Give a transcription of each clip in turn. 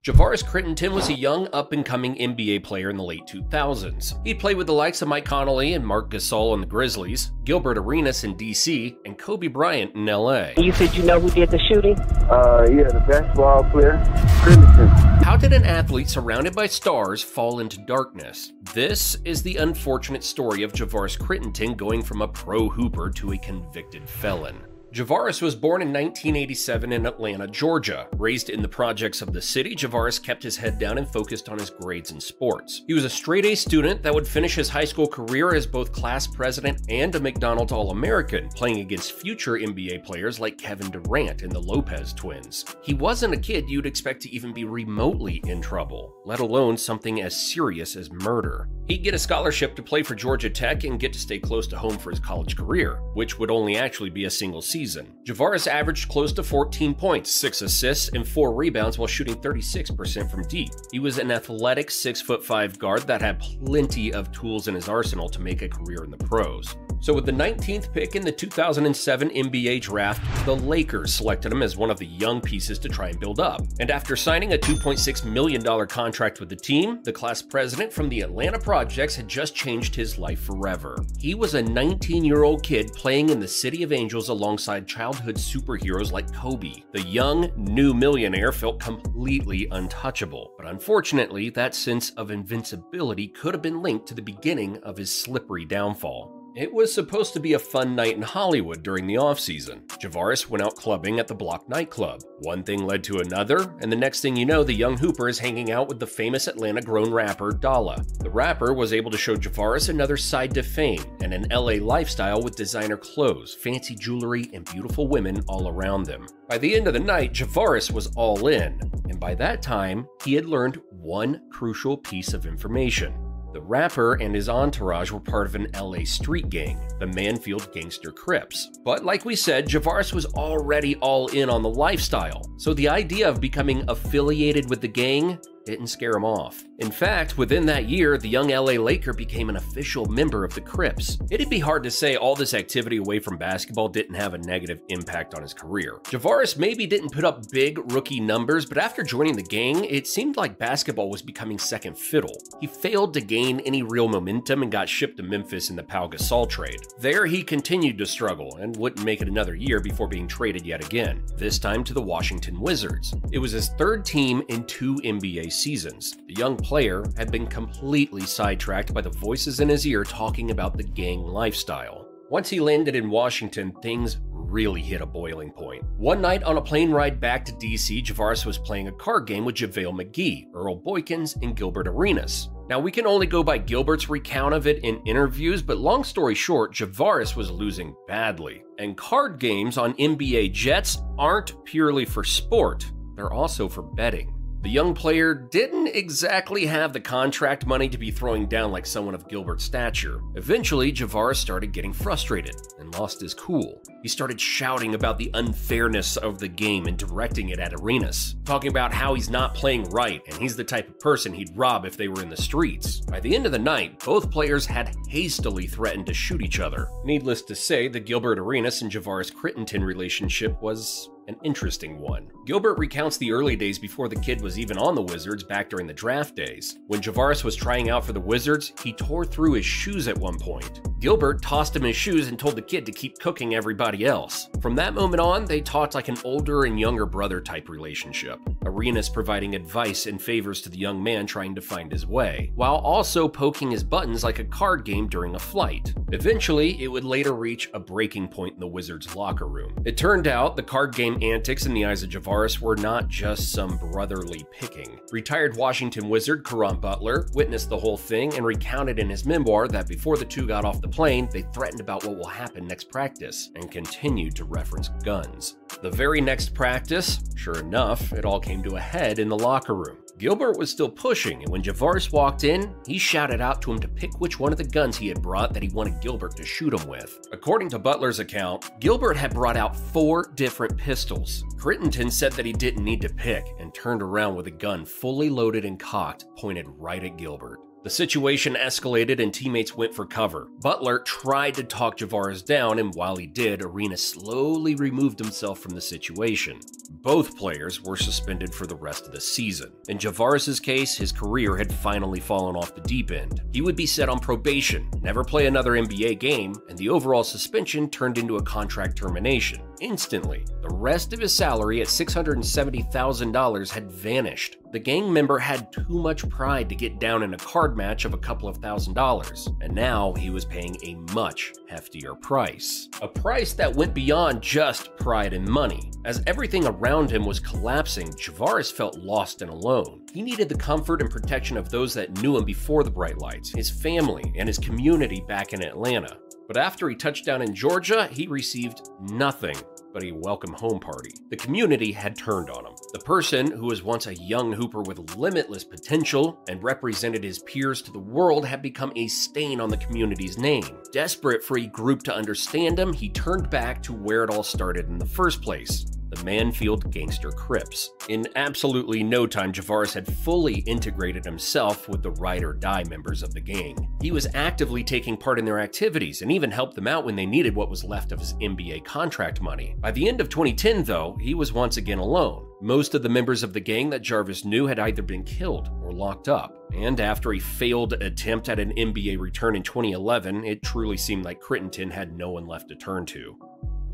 Javaris Crittenton was a young, up-and-coming NBA player in the late 2000s. He'd played with the likes of Mike Conley and Marc Gasol in the Grizzlies, Gilbert Arenas in DC, and Kobe Bryant in LA. You said you know who did the shooting? Yeah, the basketball player, Crittenton. How did an athlete surrounded by stars fall into darkness? This is the unfortunate story of Javaris Crittenton going from a pro hooper to a convicted felon. Javaris was born in 1987 in Atlanta, Georgia. Raised in the projects of the city, Javaris kept his head down and focused on his grades and sports. He was a straight-A student that would finish his high school career as both class president and a McDonald's All-American, playing against future NBA players like Kevin Durant and the Lopez twins. He wasn't a kid you'd expect to even be remotely in trouble, let alone something as serious as murder. He'd get a scholarship to play for Georgia Tech and get to stay close to home for his college career, which would only actually be a single season. Javaris averaged close to 14 points, 6 assists, and 4 rebounds while shooting 36% from deep. He was an athletic 6'5" guard that had plenty of tools in his arsenal to make a career in the pros. So with the 19th pick in the 2007 NBA draft, the Lakers selected him as one of the young pieces to try and build up. And after signing a $2.6 million contract with the team, the class president from the Atlanta Projects had just changed his life forever. He was a 19-year-old kid playing in the City of Angels alongside childhood superheroes like Kobe. The young, new millionaire felt completely untouchable, but unfortunately, that sense of invincibility could have been linked to the beginning of his slippery downfall. It was supposed to be a fun night in Hollywood during the off-season. Javaris went out clubbing at the Block nightclub. One thing led to another, and the next thing you know, the young hooper is hanging out with the famous Atlanta-grown rapper Dalla. The rapper was able to show Javaris another side to fame and an LA lifestyle with designer clothes, fancy jewelry, and beautiful women all around them. By the end of the night, Javaris was all in, and by that time, he had learned one crucial piece of information. The rapper and his entourage were part of an LA street gang, the Manfield Gangster Crips. But like we said, Javaris was already all in on the lifestyle, so the idea of becoming affiliated with the gang didn't scare him off. In fact, within that year, the young LA Laker became an official member of the Crips. It'd be hard to say all this activity away from basketball didn't have a negative impact on his career. Javaris maybe didn't put up big rookie numbers, but after joining the gang, it seemed like basketball was becoming second fiddle. He failed to gain any real momentum and got shipped to Memphis in the Pau Gasol trade. There, he continued to struggle and wouldn't make it another year before being traded yet again, this time to the Washington Wizards. It was his third team in 2 NBA seasons. The young player had been completely sidetracked by the voices in his ear talking about the gang lifestyle. Once he landed in Washington, things really hit a boiling point. One night on a plane ride back to DC, Javaris was playing a card game with JaVale McGee, Earl Boykins, and Gilbert Arenas. Now, we can only go by Gilbert's recount of it in interviews, but long story short, Javaris was losing badly. And card games on NBA jets aren't purely for sport, they're also for betting. The young player didn't exactly have the contract money to be throwing down like someone of Gilbert's stature. Eventually, Javaris started getting frustrated and lost his cool. He started shouting about the unfairness of the game and directing it at Arenas, talking about how he's not playing right and he's the type of person he'd rob if they were in the streets. By the end of the night, both players had hastily threatened to shoot each other. Needless to say, the Gilbert Arenas and Javaris Crittenton relationship was an interesting one. Gilbert recounts the early days before the kid was even on the Wizards back during the draft days. When Javaris was trying out for the Wizards, he tore through his shoes at one point. Gilbert tossed him his shoes and told the kid to keep cooking everybody else. From that moment on, they talked like an older and younger brother type relationship. Arenas providing advice and favors to the young man trying to find his way, while also poking his buttons like a card game during a flight. Eventually, it would later reach a breaking point in the Wizards' locker room. It turned out the card game antics in the eyes of Javaris were not just some brotherly picking. Retired Washington Wizard Caron Butler witnessed the whole thing and recounted in his memoir that before the two got off the plane, they threatened about what will happen next practice and continued to reference guns. The very next practice, sure enough, it all came to a head in the locker room. Gilbert was still pushing, and when Javaris walked in, he shouted out to him to pick which one of the guns he had brought that he wanted Gilbert to shoot him with. According to Butler's account, Gilbert had brought out 4 different pistols. Crittenton said that he didn't need to pick and turned around with a gun fully loaded and cocked, pointed right at Gilbert. The situation escalated and teammates went for cover. Butler tried to talk Javaris down, and while he did, Arenas slowly removed himself from the situation. Both players were suspended for the rest of the season. In Javaris' case, his career had finally fallen off the deep end. He would be set on probation, never play another NBA game, and the overall suspension turned into a contract termination. Instantly, the rest of his salary at $670,000 had vanished. The gang member had too much pride to get down in a card match of a couple of $1,000s, and now he was paying a much heftier price. A price that went beyond just pride and money. As everything around him was collapsing, Javaris felt lost and alone. He needed the comfort and protection of those that knew him before the bright lights, his family, and his community back in Atlanta. But after he touched down in Georgia, he received nothing but a welcome home party. The community had turned on him. The person who was once a young hooper with limitless potential and represented his peers to the world had become a stain on the community's name. Desperate for a group to understand him, he turned back to where it all started in the first place: the Manfield Gangster Crips. In absolutely no time, Javaris had fully integrated himself with the ride-or-die members of the gang. He was actively taking part in their activities and even helped them out when they needed what was left of his NBA contract money. By the end of 2010, though, he was once again alone. Most of the members of the gang that Jarvis knew had either been killed or locked up. And after a failed attempt at an NBA return in 2011, it truly seemed like Crittenton had no one left to turn to.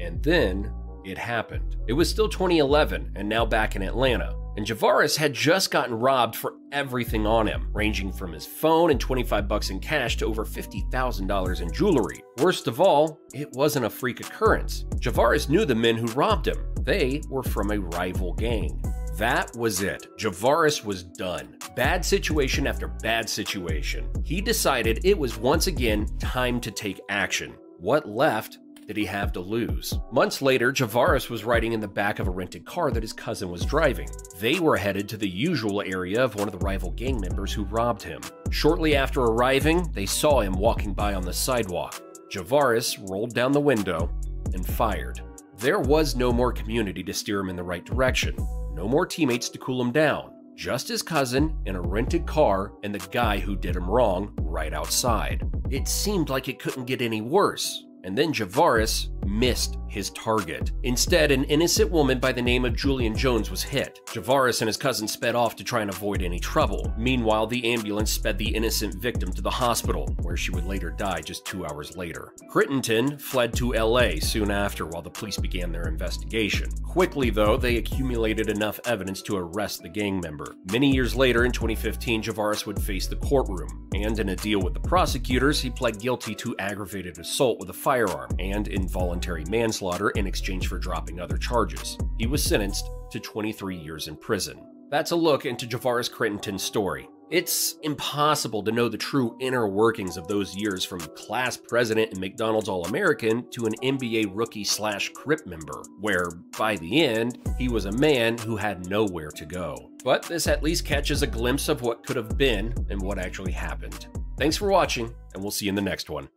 And then it happened. It was still 2011 and now back in Atlanta. And Javaris had just gotten robbed for everything on him, ranging from his phone and $25 in cash to over $50,000 in jewelry. Worst of all, it wasn't a freak occurrence. Javaris knew the men who robbed him. They were from a rival gang. That was it. Javaris was done. Bad situation after bad situation. He decided it was once again time to take action. What left did he have to lose? Months later, Javaris was riding in the back of a rented car that his cousin was driving. They were headed to the usual area of one of the rival gang members who robbed him. Shortly after arriving, they saw him walking by on the sidewalk. Javaris rolled down the window and fired. There was no more community to steer him in the right direction. No more teammates to cool him down. Just his cousin in a rented car and the guy who did him wrong right outside. It seemed like it couldn't get any worse. And then Javaris missed his target. Instead, an innocent woman by the name of Julian Jones was hit. Javaris and his cousin sped off to try and avoid any trouble. Meanwhile, the ambulance sped the innocent victim to the hospital, where she would later die just 2 hours later. Crittenton fled to LA soon after while the police began their investigation. Quickly, though, they accumulated enough evidence to arrest the gang member. Many years later, in 2015, Javaris would face the courtroom, and in a deal with the prosecutors, he pled guilty to aggravated assault with a firearm and involuntary manslaughter in exchange for dropping other charges. He was sentenced to 23 years in prison. That's a look into Javaris Crittenton's story. It's impossible to know the true inner workings of those years, from class president and McDonald's All-American to an NBA rookie/Crip member, where, by the end, he was a man who had nowhere to go. But this at least catches a glimpse of what could have been and what actually happened. Thanks for watching, and we'll see you in the next one.